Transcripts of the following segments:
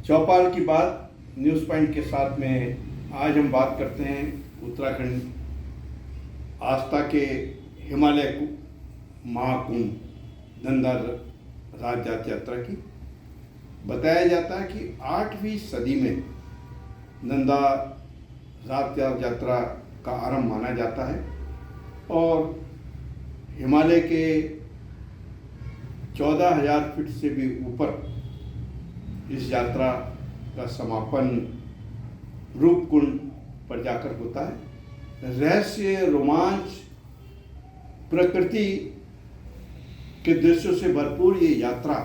चौपाल की बात news point के साथ में आज हम बात करते हैं उत्तराखंड आस्था के हिमालय महाकुंभ नंदा राजजात यात्रा की। बताया जाता है कि 8वीं सदी में नंदा राजजात यात्रा का आरंभ माना जाता है और हिमालय के 14,000 फीट से भी ऊपर इस यात्रा का समापन रूपकुंड पर जाकर होता है। रहस्य, रोमांच, प्रकृति के दृश्यों से भरपूर ये यात्रा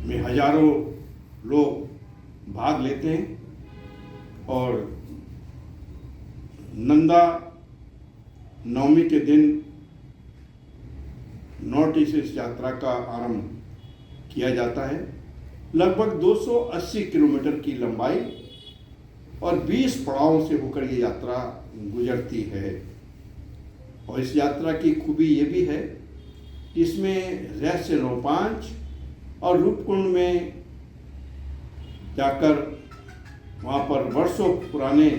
में हजारों लोग भाग लेते हैं और नंदा नवमी के दिन नौटी से इस यात्रा का आरंभ किया जाता है। लगभग 280 किलोमीटर की लंबाई और 20 पड़ावों से होकर ये यात्रा गुजरती है। और इस यात्रा की खूबी ये भी है कि इसमें रहस्य, रोमांच और रूपकुंड में जाकर वहाँ पर वर्षों पुराने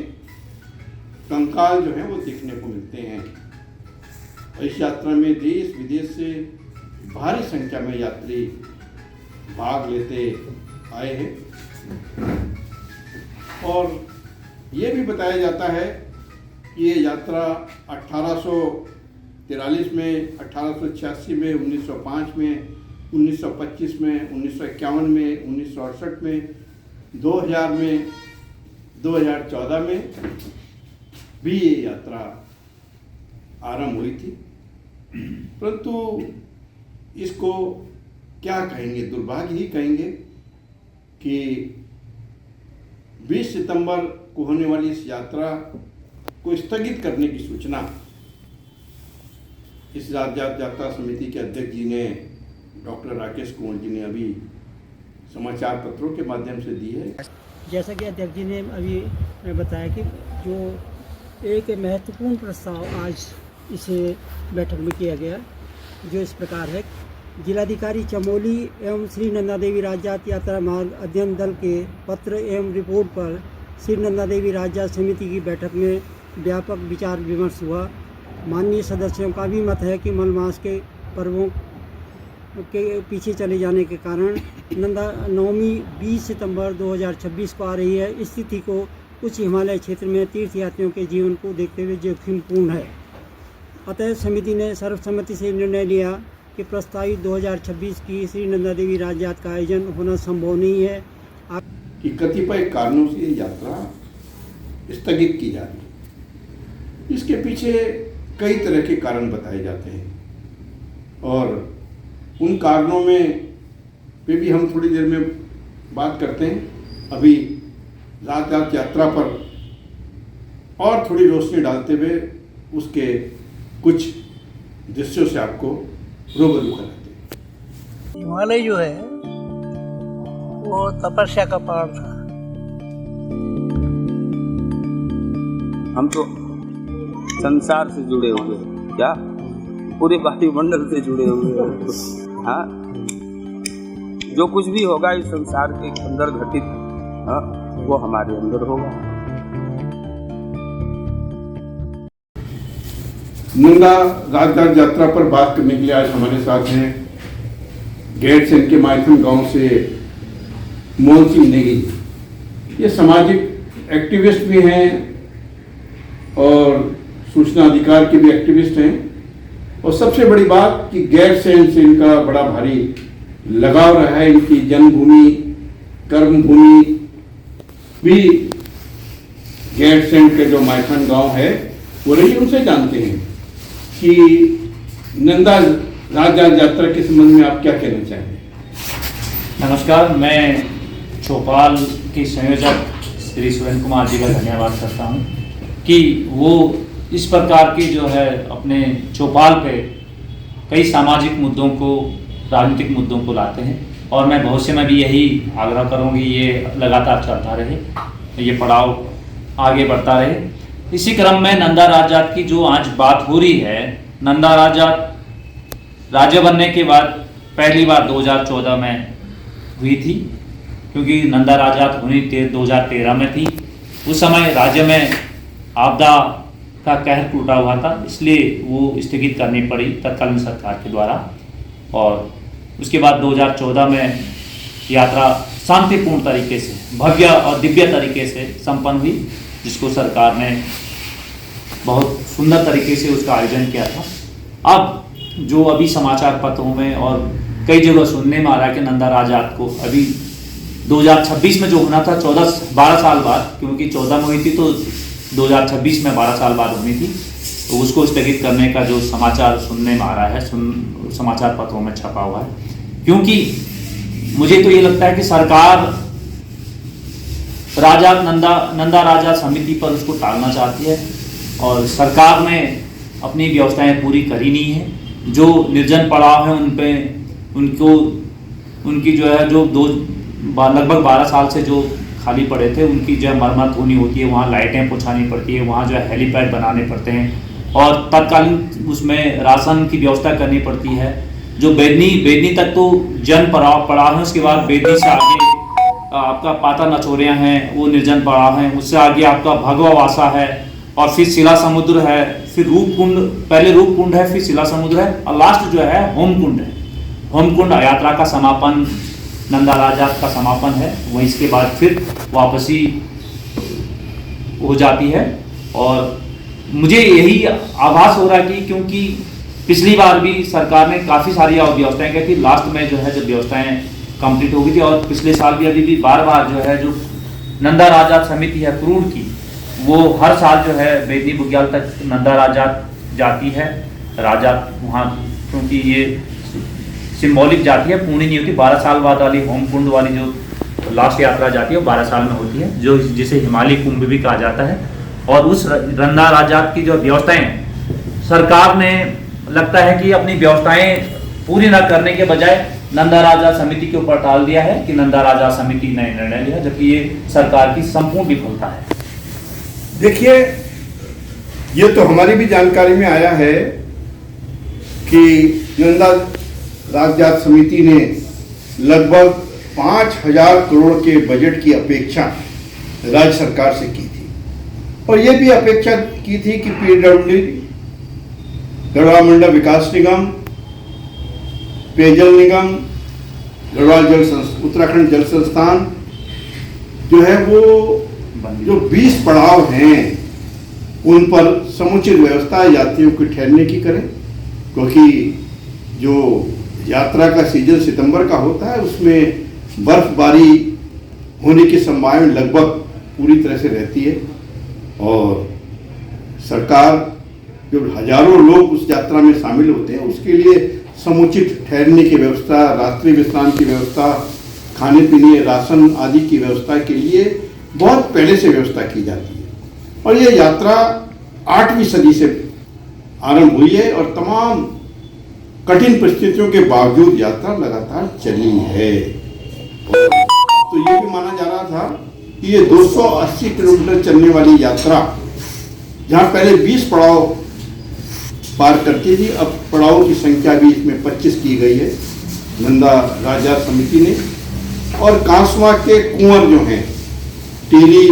कंकाल जो हैं वो देखने को मिलते हैं। इस यात्रा में देश विदेश से भारी संख्या में यात्री भाग लेते आए हैं और ये भी बताया जाता है कि ये यात्रा 1843 में, 1886 में, 1905 में, 1925 में, 1951 में, 1968 में, 2000 में, 2014 में भी ये यात्रा आरंभ हुई थी। परंतु इसको क्या कहेंगे, दुर्भाग्य ही कहेंगे कि 20 सितंबर को होने वाली इस यात्रा को स्थगित करने की सूचना इस राजजात यात्रा समिति के अध्यक्ष जी ने, डॉक्टर राकेश कुंवर जी ने अभी समाचार पत्रों के माध्यम से दी है। जैसा कि अध्यक्ष जी ने अभी बताया कि जो एक महत्वपूर्ण प्रस्ताव आज इस बैठक में किया गया, जो इस प्रकार है। जिलाधिकारी चमोली एवं श्री नंदा देवी राजजात यात्रा मार्ग अध्ययन दल के पत्र एवं रिपोर्ट पर श्री नंदा देवी राजजात समिति की बैठक में व्यापक विचार विमर्श हुआ। माननीय सदस्यों का भी मत है कि मलमास के पर्वों के पीछे चले जाने के कारण नंदा नवमी 20 सितंबर 2026 को आ रही है। इस तिथि को उच्च हिमालय क्षेत्र में तीर्थयात्रियों के जीवन को देखते हुए जोखिमपूर्ण है। अतः समिति ने सर्वसम्मति से निर्णय लिया कि प्रस्तावित 2026 की श्री नंदा देवी राजजात का आयोजन होना संभव नहीं है कि कतिपय कारणों से यात्रा स्थगित की जा रही है। इसके पीछे कई तरह के कारण बताए जाते हैं और उन कारणों में पे भी हम थोड़ी देर में बात करते हैं। अभी राजजात यात्रा पर और थोड़ी रोशनी डालते हुए उसके कुछ दृश्यों से आपको रूबरू कराते हैं। हिमालय जो है वो तपस्या का पहाड़ था। हम तो संसार से जुड़े हुए हैं, क्या पूरे वायुमंडल से जुड़े हुए हैं। हाँ, जो कुछ भी होगा इस संसार के अंदर घटित, हाँ, वो हमारे अंदर होगा। नंदा राजजात यात्रा पर बात करने के लिए आज हमारे साथ हैं गैरसैंण के मायथन गांव से मोहन सिंह नेगी। ये सामाजिक एक्टिविस्ट भी हैं और सूचना अधिकार के भी एक्टिविस्ट हैं और सबसे बड़ी बात कि गैरसैंण से इनका बड़ा भारी लगाव रहा है। इनकी जन्मभूमि, कर्मभूमि भी गैरसैंण के जो मायथन गांव है वो रही। उनसे जानते हैं कि नंदा राजजात यात्रा के संबंध में आप क्या कहना चाहेंगे। नमस्कार, मैं चौपाल के संयोजक श्री सुरेंद्र कुमार जी का धन्यवाद करता हूं कि वो इस प्रकार की जो है अपने चौपाल पे कई सामाजिक मुद्दों को, राजनीतिक मुद्दों को लाते हैं और मैं भविष्य में भी यही आग्रह करूंगी ये लगातार चलता रहे, ये पड़ाव आगे बढ़ता रहे। इसी क्रम में नंदा राजजात की जो आज बात हो रही है, नंदा राजजात राज्य बनने के बाद पहली बार 2014 में हुई थी क्योंकि नंदा राजात होनी 2013 में थी। उस समय राज्य में आपदा का कहर टूटा हुआ था, इसलिए वो स्थगित करनी पड़ी तत्कालीन सरकार के द्वारा। और उसके बाद 2014 में यात्रा शांतिपूर्ण तरीके से, भव्य और दिव्य तरीके से संपन्न हुई, जिसको सरकार ने बहुत सुंदर तरीके से उसका आयोजन किया था। अब जो अभी समाचार पत्रों में और कई जगह सुनने में आ रहा है कि नंदा राजात को अभी 2026 में जो होना था 12 साल बाद, क्योंकि 14 में हुई थी तो 2026 में 12 साल बाद होनी थी, तो उसको स्थगित करने का जो समाचार सुनने में आ रहा है, समाचार पत्रों में छपा हुआ है। क्योंकि मुझे तो ये लगता है कि सरकार नंदा राजात समिति पर उसको टालना चाहती है और सरकार ने अपनी व्यवस्थाएं पूरी करी नहीं है। जो निर्जन पड़ाव है उन पे उनकी जो है जो लगभग 12 साल से जो खाली पड़े थे उनकी जो है मरम्मत होनी होती है, वहाँ लाइटें पहुँचानी पड़ती है, वहाँ जो है हेलीपैड बनाने पड़ते हैं और तत्कालीन उसमें राशन की व्यवस्था करनी पड़ती है। जो बेदनी तक तो जन पड़ाव है, उसके बाद बेदनी से आगे आपका पाता नचोरियाँ हैं, वो निर्जन पड़ाव हैं, उससे आगे आपका भगवा वासा है और फिर शिला समुद्र है, फिर रूपकुंड, पहले रूपकुंड है, फिर शिला समुद्र है और लास्ट जो है होमकुंड है। होमकुंड यात्रा का समापन, नंदा राजात का समापन है, वहीं इसके बाद फिर वापसी हो जाती है। और मुझे यही आभास हो रहा है कि क्योंकि पिछली बार भी सरकार ने काफ़ी सारी व्यवस्थाएं की थी, लास्ट में जो है जब व्यवस्थाएं कंप्लीट हो गई थी और पिछले साल भी अभी भी बार बार जो है जो नंदा राजात समिति है क्रूर की, वो हर साल जो है बेदनी बुग्याल तक नंदा राजात जाती है। राजात वहाँ क्योंकि ये सिंबॉलिक जाती है, पूरी नहीं होती। 12 साल बाद वाली होमकुंड वाली जो लास्ट यात्रा जाती है वो 12 साल में होती है, जो जिसे हिमालय कुंभ भी कहा जाता है। और उस नंदा राजात की जो व्यवस्थाएं सरकार ने लगता है कि अपनी व्यवस्थाएं पूरी न करने के बजाय नंदा राजात समिति के ऊपर टाल दिया है कि नंदा राजात समिति ने निर्णय लिया, जबकि ये सरकार की संपूर्ण विफलता है। देखिए, ये तो हमारी भी जानकारी में आया है कि नंदा राजात समिति ने लगभग 5000 करोड़ के बजट की अपेक्षा राज्य सरकार से की थी और ये भी अपेक्षा की थी कि PWD, गढ़वाल मंडल विकास निगम, पेयजल निगम, गढ़वाल उत्तराखंड जल संस्थान जो है वो जो 20 पड़ाव हैं उन पर समुचित व्यवस्था यात्रियों के ठहरने की करें, क्योंकि जो यात्रा का सीजन सितंबर का होता है उसमें बर्फबारी होने की संभावना लगभग पूरी तरह से रहती है और सरकार जो हजारों लोग उस यात्रा में शामिल होते हैं उसके लिए समुचित ठहरने की व्यवस्था, रात्रि विश्राम की व्यवस्था, खाने पीने राशन आदि की व्यवस्था के लिए बहुत पहले से व्यवस्था की जाती है। और ये यात्रा 8वीं सदी से आरंभ हुई है और तमाम कठिन परिस्थितियों के बावजूद यात्रा लगातार चली है। तो ये भी माना जा रहा था कि ये 280 किलोमीटर चलने वाली यात्रा, जहाँ पहले 20 पड़ाव पार करती थी, अब पड़ावों की संख्या भी इसमें 25 की गई है नंदा राजात समिति ने। और कांसवा के कुंवर जो हैं, टीरी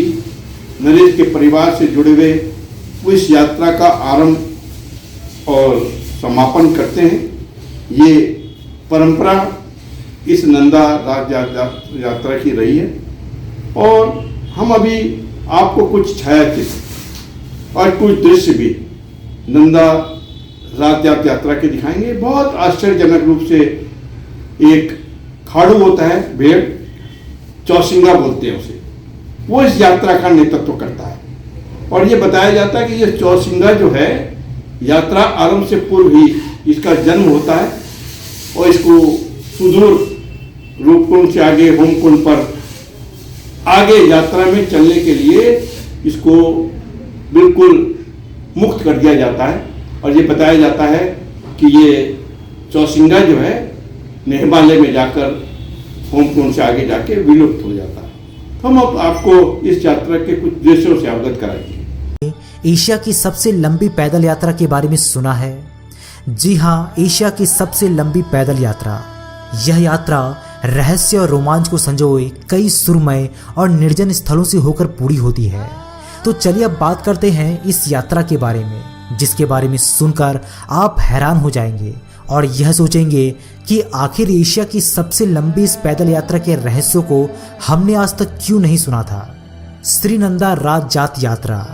नरेश के परिवार से जुड़े हुए, वो इस यात्रा का आरंभ और समापन करते हैं। ये परंपरा इस नंदा राजात यात्रा की रही है और हम अभी आपको कुछ छायाचित्र और कुछ दृश्य भी नंदा राजात यात्रा के दिखाएंगे। बहुत आश्चर्यजनक रूप से एक खाड़ू होता है, भेड़, चौसिंगा बोलते हैं उसे, वो इस यात्रा का नेतृत्व करता है और ये बताया जाता है कि ये चौसिंगा जो है यात्रा आरंभ से पूर्व ही इसका जन्म होता है और इसको सुदूर रूपकुंड से आगे होमकुंड पर आगे यात्रा में चलने के लिए इसको बिल्कुल मुक्त कर दिया जाता है। और ये बताया जाता है कि ये चौसिंगा जो है हिमालय में जाकर होमकुंड से आगे जाके विलुप्त हो जाता है। हम अब आपको इस यात्रा के कुछ दृश्यों से अवगत कराएंगे। एशिया की सबसे लंबी पैदल यात्रा के बारे में सुना है? जी हाँ, एशिया की सबसे लंबी पैदल यात्रा। यह यात्रा रहस्य और रोमांच को संजोए कई सुरमय और निर्जन स्थलों से होकर पूरी होती है। तो चलिए अब बात करते हैं इस यात्रा के बारे में, जिसके बारे में सुनकर आप हैरान हो जाएंगे और यह सोचेंगे कि आखिर एशिया की सबसे लंबी इस पैदल यात्रा के रहस्यों को हमने आज तक क्यों नहीं सुना था। श्री नंदा राजजात यात्रा,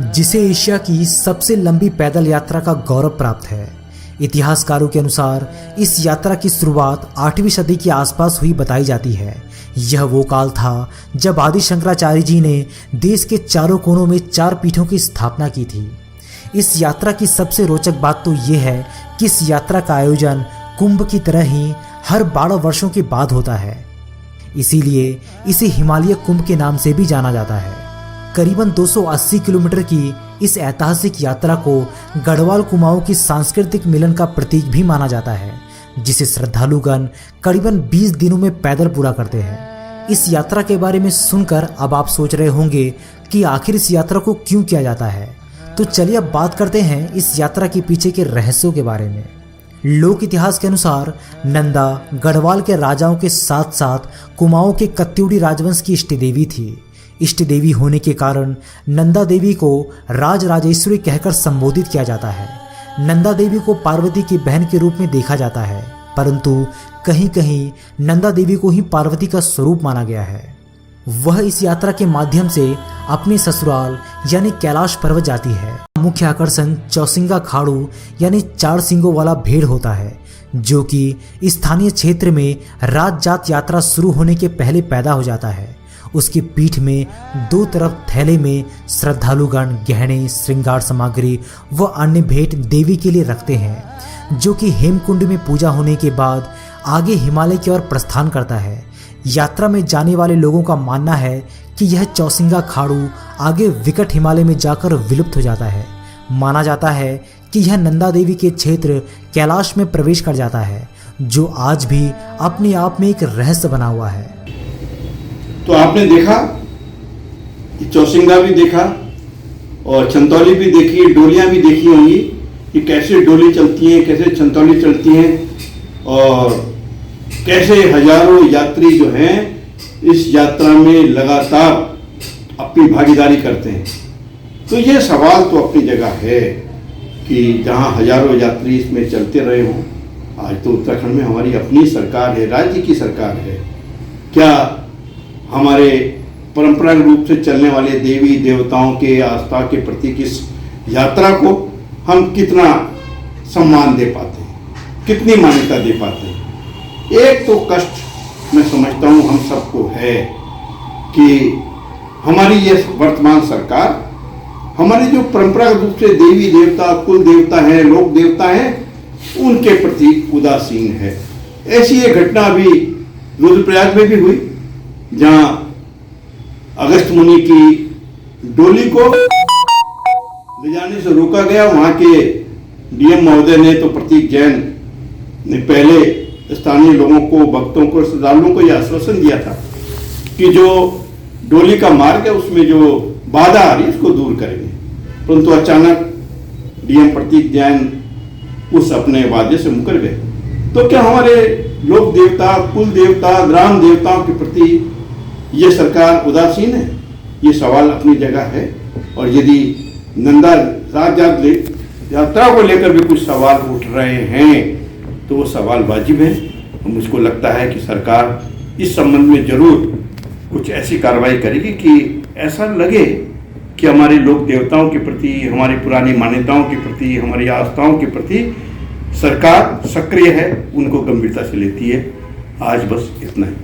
जिसे एशिया की सबसे लंबी पैदल यात्रा का गौरव प्राप्त है। इतिहासकारों के अनुसार इस यात्रा की शुरुआत 8वीं सदी के आसपास हुई बताई जाती है। यह वो काल था जब आदि शंकराचार्य जी ने देश के चारों कोनों में 4 पीठों की स्थापना की थी। इस यात्रा की सबसे रोचक बात तो यह है कि इस यात्रा का आयोजन कुंभ की तरह ही हर 12 वर्षों के बाद होता है। इसीलिए इसे हिमालय कुंभ के नाम से भी जाना जाता है। करीबन 280 किलोमीटर की इस ऐतिहासिक यात्रा को गढ़वाल कुमाऊं की सांस्कृतिक मिलन का प्रतीक भी माना जाता है, जिसे श्रद्धालुगण करीबन 20 दिनों में पैदल पूरा करते हैं। इस यात्रा के बारे में सुनकर अब आप सोच रहे होंगे कि आखिर इस यात्रा को क्यों किया जाता है। तो चलिए अब बात करते हैं इस यात्रा के पीछे के रहस्यों के बारे में। लोक इतिहास के अनुसार नंदा गढ़वाल के राजाओं के साथ साथ कुमाऊं के कत्यूड़ी राजवंश की इष्ट देवी थी। इष्ट देवी होने के कारण नंदा देवी को राज राजेश्वरी कहकर संबोधित किया जाता है। नंदा देवी को पार्वती की बहन के रूप में देखा जाता है, परंतु कहीं कहीं नंदा देवी को ही पार्वती का स्वरूप माना गया है। वह इस यात्रा के माध्यम से अपने ससुराल यानी कैलाश पर्वत जाती है। मुख्य आकर्षण चौसिंगा खाड़ू यानी 4 सींगों वाला भेड़ होता है, जो कि स्थानीय क्षेत्र में राजजात यात्रा शुरू होने के पहले पैदा हो जाता है। उसकी पीठ में 2 तरफ थैले में श्रद्धालुगण गहने, श्रृंगार सामग्री व अन्य भेंट देवी के लिए रखते हैं, जो कि हेमकुंड में पूजा होने के बाद आगे हिमालय की ओर प्रस्थान करता है। यात्रा में जाने वाले लोगों का मानना है कि यह चौसिंगा खाड़ू आगे विकट हिमालय में जाकर विलुप्त हो जाता है। माना जाता है कि यह नंदा देवी के क्षेत्र कैलाश में प्रवेश कर जाता है, जो आज भी अपने आप में एक रहस्य बना हुआ है। तो आपने देखा, चौसिंगा भी देखा और छंतौली भी देखी, डोलियां भी देखी होंगी कि कैसे डोली चलती हैं, कैसे छंतौली चलती हैं और कैसे हजारों यात्री जो हैं इस यात्रा में लगातार अपनी भागीदारी करते हैं। तो ये सवाल तो अपनी जगह है कि जहां हजारों यात्री इसमें चलते रहे हों। आज तो उत्तराखंड में हमारी अपनी सरकार है, राज्य की सरकार है। क्या हमारे परंपरागत रूप से चलने वाले देवी देवताओं के आस्था के प्रति इस यात्रा को हम कितना सम्मान दे पाते हैं, कितनी मान्यता दे पाते हैं। एक तो कष्ट मैं समझता हूँ हम सबको है कि हमारी ये वर्तमान सरकार हमारे जो परंपरागत रूप से देवी देवता, कुल देवता हैं, लोक देवता हैं, उनके प्रति उदासीन है। ऐसी एक घटना अभी रुद्रप्रयाग में भी हुई, जहां अगस्त मुनि की डोली को ले जाने से रोका गया। वहां के डीएम महोदय ने तो प्रतीक जैन ने पहले स्थानीय लोगों को, भक्तों को, श्रद्धालुओं को यह आश्वासन दिया था कि जो डोली का मार्ग है उसमें जो बाधा आ रही है उसको दूर करेंगे, परंतु अचानक डीएम प्रतीक जैन उस अपने वादे से मुकर गए। तो क्या हमारे लोक देवता, कुल देवता, ग्राम देवताओं के प्रति ये सरकार उदासीन है? ये सवाल अपनी जगह है। और यदि नंदा राजजात यात्रा को लेकर भी कुछ सवाल उठ रहे हैं तो वो सवाल वाजिब है। मुझको लगता है कि सरकार इस संबंध में जरूर कुछ ऐसी कार्रवाई करेगी कि ऐसा लगे कि हमारे लोक देवताओं के प्रति, हमारी पुरानी मान्यताओं के प्रति, हमारी आस्थाओं के प्रति सरकार सक्रिय है, उनको गंभीरता से लेती है। आज बस इतना ही।